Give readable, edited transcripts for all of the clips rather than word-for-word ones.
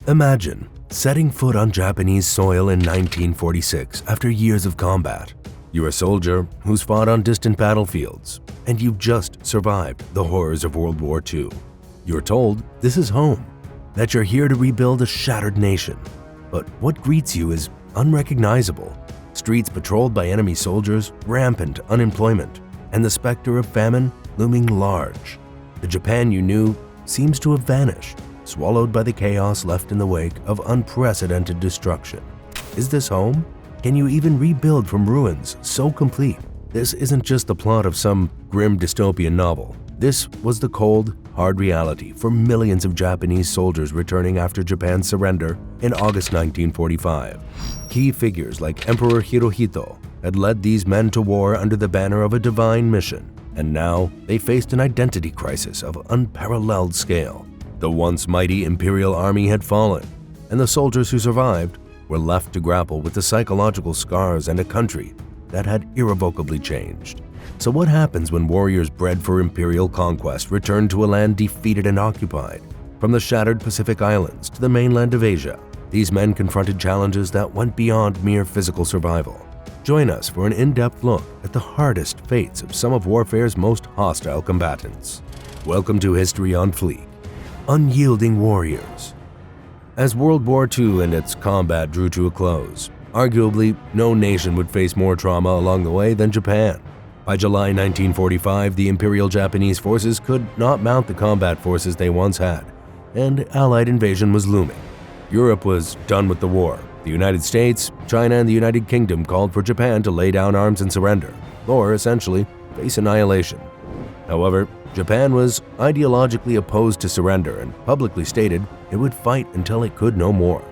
Imagine setting foot on Japanese soil in 1946 after years of combat. You're a soldier who's fought on distant battlefields, and you've just survived the horrors of World War II. You're told this is home, that you're here to rebuild a shattered nation. But what greets you is unrecognizable. Streets patrolled by enemy soldiers, rampant unemployment, and the specter of famine looming large. The Japan you knew seems to have vanished, swallowed by the chaos left in the wake of unprecedented destruction. Is this home? Can you even rebuild from ruins so complete? This isn't just the plot of some grim dystopian novel. This was the cold, hard reality for millions of Japanese soldiers returning after Japan's surrender in August 1945. Key figures like Emperor Hirohito had led these men to war under the banner of a divine mission, and now they faced an identity crisis of unparalleled scale. The once mighty Imperial Army had fallen, and the soldiers who survived were left to grapple with the psychological scars and a country that had irrevocably changed. So what happens when warriors bred for imperial conquest return to a land defeated and occupied? From the shattered Pacific Islands to the mainland of Asia, these men confronted challenges that went beyond mere physical survival. Join us for an in-depth look at the hardest fates of some of warfare's most hostile combatants. Welcome to History on Fleek. Unyielding warriors. As World War II and its combat drew to a close, arguably no nation would face more trauma along the way than Japan. By July 1945, the Imperial Japanese forces could not mount the combat forces they once had, and Allied invasion was looming. Europe was done with the war. The United States, China, and the United Kingdom called for Japan to lay down arms and surrender, or essentially face annihilation. However, Japan was ideologically opposed to surrender and publicly stated it would fight until it could no more.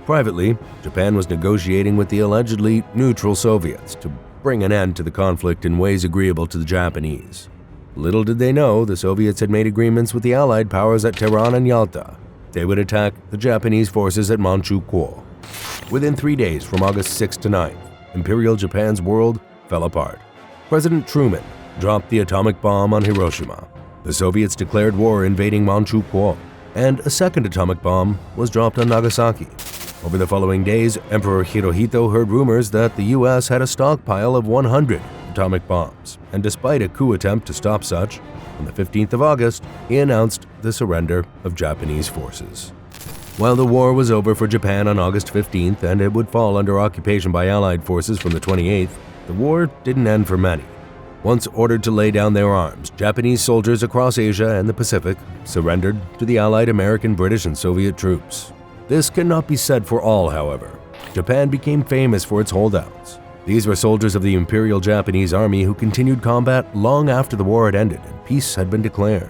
Privately, Japan was negotiating with the allegedly neutral Soviets to bring an end to the conflict in ways agreeable to the Japanese. Little did they know the Soviets had made agreements with the Allied powers at Tehran and Yalta. They would attack the Japanese forces at Manchukuo. Within 3 days from August 6th to 9th, Imperial Japan's world fell apart. President Truman dropped the atomic bomb on Hiroshima. The Soviets declared war invading Manchukuo, and a second atomic bomb was dropped on Nagasaki. Over the following days, Emperor Hirohito heard rumors that the US had a stockpile of 100 atomic bombs, and despite a coup attempt to stop such, on the 15th of August, he announced the surrender of Japanese forces. While the war was over for Japan on August 15th and it would fall under occupation by Allied forces from the 28th, the war didn't end for many. Once ordered to lay down their arms, Japanese soldiers across Asia and the Pacific surrendered to the Allied American, British, and Soviet troops. This cannot be said for all, however. Japan became famous for its holdouts. These were soldiers of the Imperial Japanese Army who continued combat long after the war had ended and peace had been declared.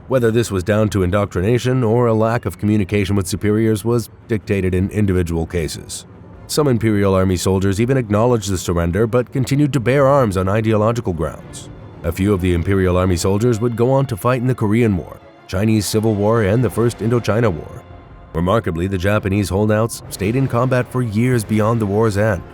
Whether this was down to indoctrination or a lack of communication with superiors was dictated in individual cases. Some Imperial Army soldiers even acknowledged the surrender but continued to bear arms on ideological grounds. A few of the Imperial Army soldiers would go on to fight in the Korean War, Chinese Civil War, and the First Indochina War. Remarkably, the Japanese holdouts stayed in combat for years beyond the war's end.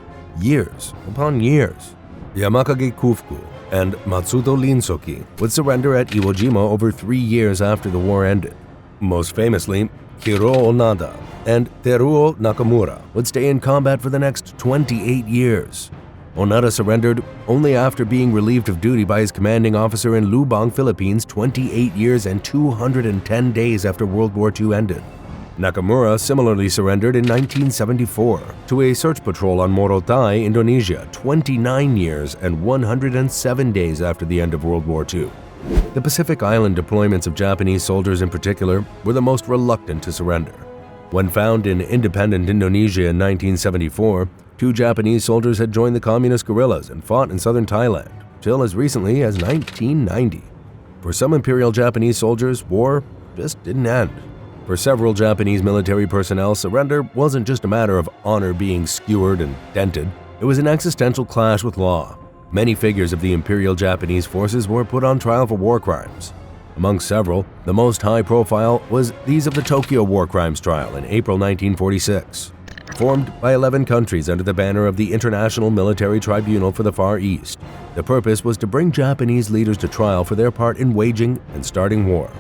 Years upon years. Yamakage Kufuku and Matsudo Rinsoki would surrender at Iwo Jima over 3 years after the war ended. Most famously, Hiro Onada and Teruo Nakamura would stay in combat for the next 28 years. Onada surrendered only after being relieved of duty by his commanding officer in Lubang, Philippines 28 years and 210 days after World War II ended. Nakamura similarly surrendered in 1974 to a search patrol on Morotai, Indonesia 29 years and 107 days after the end of World War II. The Pacific Island deployments of Japanese soldiers in particular were the most reluctant to surrender. When found in independent Indonesia in 1974, 2 Japanese soldiers had joined the communist guerrillas and fought in southern Thailand, till as recently as 1990. For some Imperial Japanese soldiers, war just didn't end. For several Japanese military personnel, surrender wasn't just a matter of honor being skewered and dented, it was an existential clash with law. Many figures of the Imperial Japanese forces were put on trial for war crimes. Among several, the most high-profile was these of the Tokyo War Crimes Trial in April 1946. Formed by 11 countries under the banner of the International Military Tribunal for the Far East, the purpose was to bring Japanese leaders to trial for their part in waging and starting war.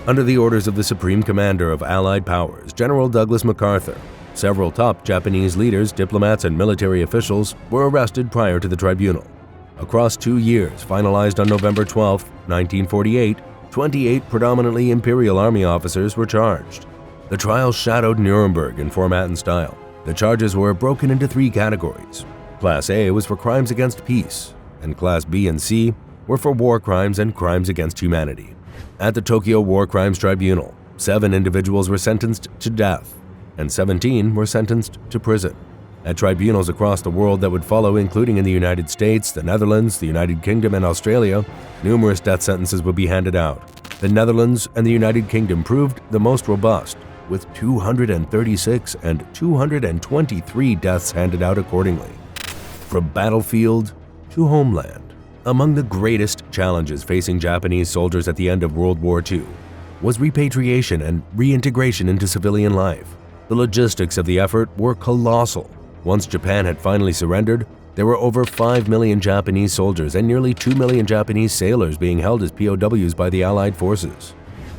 Under the orders of the Supreme Commander of Allied Powers, General Douglas MacArthur, several top Japanese leaders, diplomats, and military officials were arrested prior to the tribunal. Across 2 years, finalized on November 12, 1948, 28 predominantly Imperial Army officers were charged. The trial shadowed Nuremberg in format and style. The charges were broken into 3 categories. Class A was for crimes against peace, and Class B and C were for war crimes and crimes against humanity. At the Tokyo War Crimes Tribunal, 7 individuals were sentenced to death, and 17 were sentenced to prison. At tribunals across the world that would follow, including in the United States, the Netherlands, the United Kingdom, and Australia, numerous death sentences would be handed out. The Netherlands and the United Kingdom proved the most robust, with 236 and 223 deaths handed out accordingly. From battlefield to homeland, among the greatest challenges facing Japanese soldiers at the end of World War II was repatriation and reintegration into civilian life. The logistics of the effort were colossal. Once Japan had finally surrendered, there were over 5 million Japanese soldiers and nearly 2 million Japanese sailors being held as POWs by the Allied forces.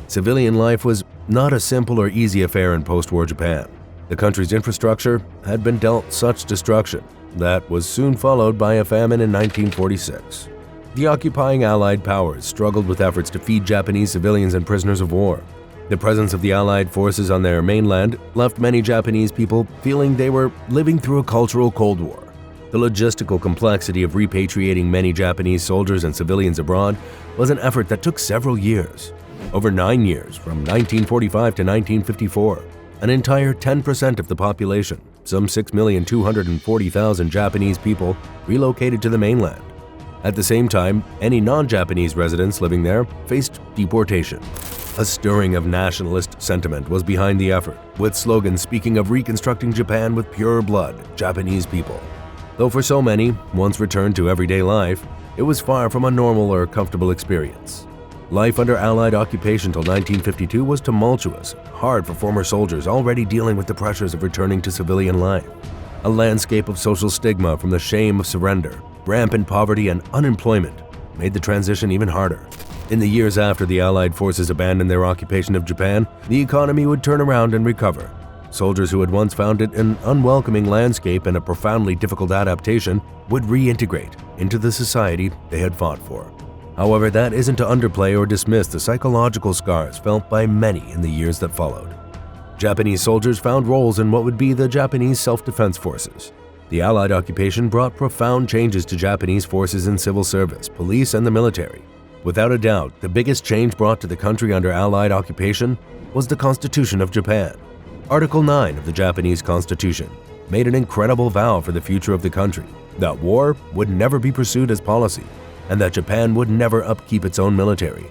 Civilian life was not a simple or easy affair in post-war Japan. The country's infrastructure had been dealt such destruction that was soon followed by a famine in 1946. The occupying Allied powers struggled with efforts to feed Japanese civilians and prisoners of war. The presence of the Allied forces on their mainland left many Japanese people feeling they were living through a cultural Cold War. The logistical complexity of repatriating many Japanese soldiers and civilians abroad was an effort that took several years. Over 9 years, from 1945 to 1954, an entire 10% of the population, some 6,240,000 Japanese people, relocated to the mainland. At the same time, any non-Japanese residents living there faced deportation. A stirring of nationalist sentiment was behind the effort, with slogans speaking of reconstructing Japan with pure blood Japanese people. Though for so many, once returned to everyday life, it was far from a normal or comfortable experience. Life under Allied occupation till 1952 was tumultuous, hard for former soldiers already dealing with the pressures of returning to civilian life. A landscape of social stigma from the shame of surrender, rampant poverty, and unemployment made the transition even harder. In the years after the Allied forces abandoned their occupation of Japan, the economy would turn around and recover. Soldiers who had once found it an unwelcoming landscape and a profoundly difficult adaptation would reintegrate into the society they had fought for. However, that isn't to underplay or dismiss the psychological scars felt by many in the years that followed. Japanese soldiers found roles in what would be the Japanese self-defense forces. The Allied occupation brought profound changes to Japanese forces in civil service, police, and the military. Without a doubt, the biggest change brought to the country under Allied occupation was the Constitution of Japan. Article 9 of the Japanese Constitution made an incredible vow for the future of the country, that war would never be pursued as policy, and that Japan would never upkeep its own military.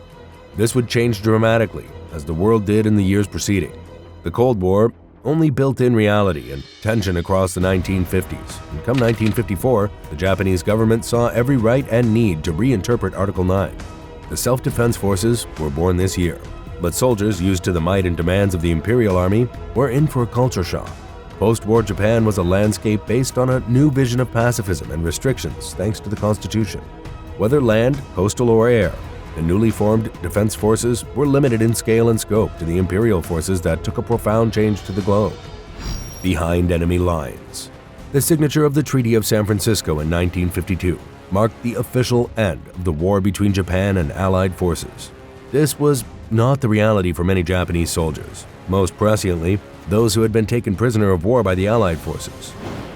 This would change dramatically, as the world did in the years preceding. The Cold War only built in reality and tension across the 1950s, and come 1954, the Japanese government saw every right and need to reinterpret Article 9. The self-defense forces were born this year, but soldiers used to the might and demands of the Imperial Army were in for a culture shock. Post-war Japan was a landscape based on a new vision of pacifism and restrictions thanks to the Constitution. Whether land, coastal, or air, the newly formed defense forces were limited in scale and scope to the imperial forces that took a profound change to the globe. Behind enemy lines. The signature of the Treaty of San Francisco in 1952 marked the official end of the war between Japan and Allied forces. This was not the reality for many Japanese soldiers, most presciently those who had been taken prisoner of war by the Allied forces.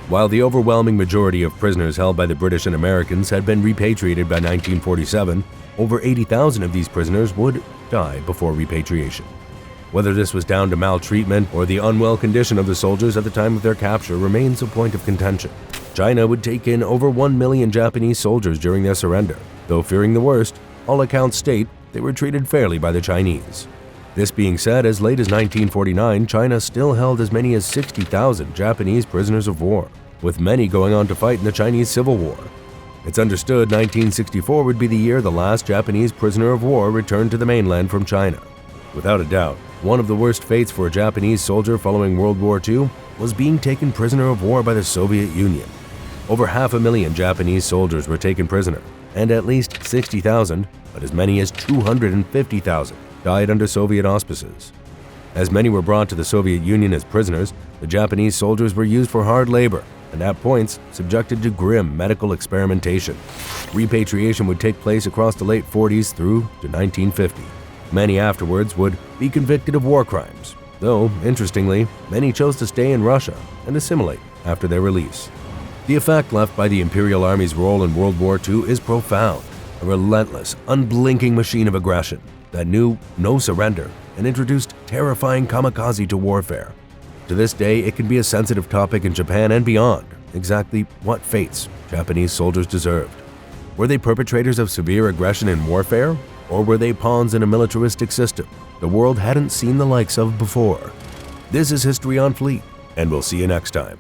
While the overwhelming majority of prisoners held by the British and Americans had been repatriated by 1947, over 80,000 of these prisoners would die before repatriation. Whether this was down to maltreatment or the unwell condition of the soldiers at the time of their capture remains a point of contention. China would take in over 1 million Japanese soldiers during their surrender, though fearing the worst, all accounts state they were treated fairly by the Chinese. This being said, as late as 1949, China still held as many as 60,000 Japanese prisoners of war, with many going on to fight in the Chinese Civil War. It's understood 1964 would be the year the last Japanese prisoner of war returned to the mainland from China. Without a doubt, one of the worst fates for a Japanese soldier following World War II was being taken prisoner of war by the Soviet Union. Over 500,000 Japanese soldiers were taken prisoner, and at least 60,000, but as many as 250,000 died under Soviet auspices. As many were brought to the Soviet Union as prisoners, the Japanese soldiers were used for hard labor and at points subjected to grim medical experimentation. Repatriation would take place across the late 40s through to 1950. Many afterwards would be convicted of war crimes, though, interestingly, many chose to stay in Russia and assimilate after their release. The effect left by the Imperial Army's role in World War II is profound, a relentless, unblinking machine of aggression that knew no surrender and introduced terrifying kamikaze to warfare. To this day, it can be a sensitive topic in Japan and beyond, exactly what fates Japanese soldiers deserved. Were they perpetrators of severe aggression in warfare, or were they pawns in a militaristic system the world hadn't seen the likes of before? This is History on Fleek, and we'll see you next time.